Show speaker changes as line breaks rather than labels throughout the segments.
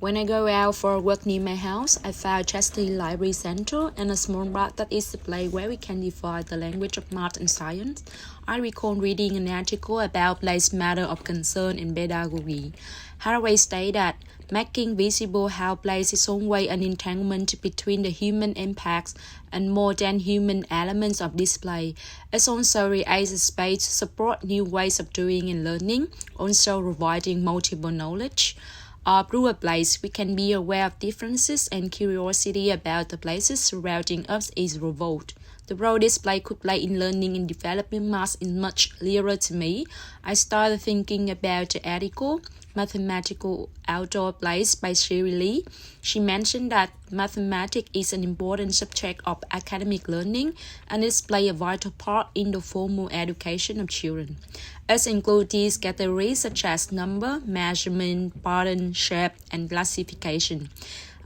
When I go out for work near my house, I found Chastity Library Center and a small bar that is a place where we can define the language of math and science. I recall reading an article about place matter of concern in pedagogy. Haraway stated that making visible how place is always an entanglement between the human impacts and more than human elements of display. It also creates a space to support new ways of doing and learning, also providing multiple knowledge. Through a place, we can be aware of differences and curiosity about the places surrounding us is revolved. The role this place could play in learning and developing math is much clearer to me. I started thinking about the article, Mathematical Outdoor Place by Shiri Lee. She mentioned that mathematics is an important subject of academic learning and it plays a vital part in the formal education of children. It includes these categories such as number, measurement, pattern, shape, and classification.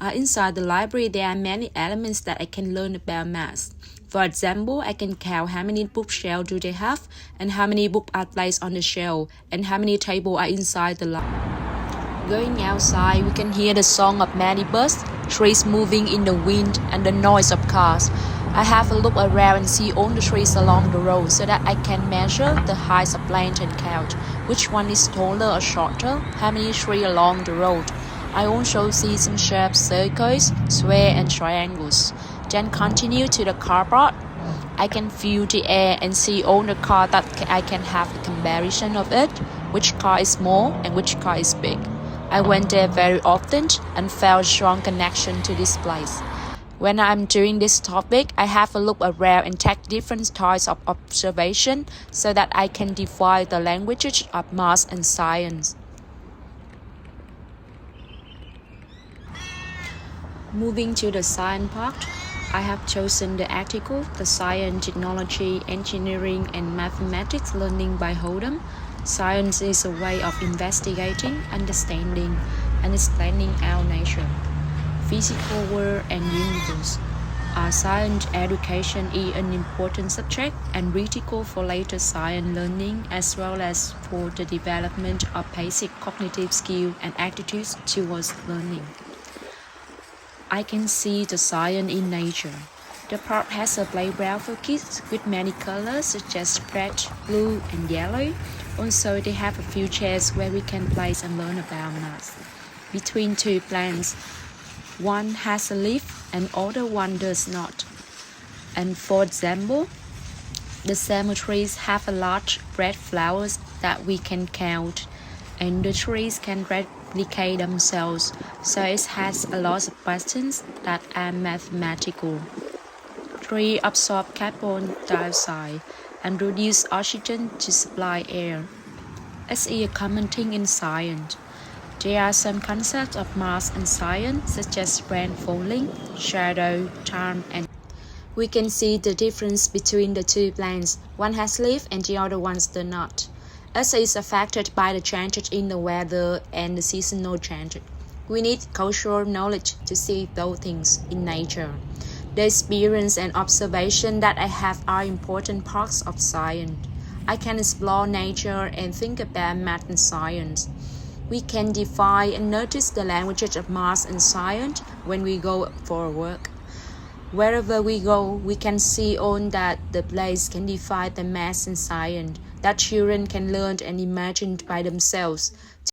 Inside the library, there are many elements that I can learn about math. For example, I can count how many bookshelves do they have, and how many books are placed on the shelf, and how many tables are inside the library. Going outside, we can hear the song of many birds, trees moving in the wind, and the noise of cars. I have a look around and see all the trees along the road so that I can measure the height of plants and count which one is taller or shorter, how many trees along the road. I also see some shapes, circles, squares, and triangles. Then continue to the car park. I can feel the air and see all the cars that I can have a comparison of it, which car is small and which car is big. I went there very often and felt a strong connection to this place. When I'm doing this topic, I have a look around and take different types of observation so that I can define the languages of math and science. Moving to the science part, I have chosen the article, The Science, Technology, Engineering and Mathematics Learning by Hoang. Science is a way of investigating, understanding, and explaining our nature, physical world and universe. Science education is an important subject and critical for later science learning as well as for the development of basic cognitive skills and attitudes towards learning. I can see the science in nature. The park has a playground for kids with many colors such as red, blue, and yellow. Also, they have a few chairs where we can play and learn about math. Between two plants, one has a leaf and other one does not. And for example, the cemeteries have a large red flowers that we can count, and the trees can replicate themselves, so it has a lot of questions that are mathematical. Trees absorb carbon dioxide and reduce oxygen to supply air. It's a common thing in science. There are some concepts of math and science such as rain falling, shadow, time, and we can see the difference between the two plants. One has leaves and the other ones do not. It is affected by the changes in the weather and the seasonal changes. We need cultural knowledge to see those things in nature. The experience and observation that I have are important parts of science. I can explore nature and think about math and science. We can define and notice the languages of math and science when we go for work. Wherever we go, we can see on that the place can define the math and science that children can learn and imagine by themselves.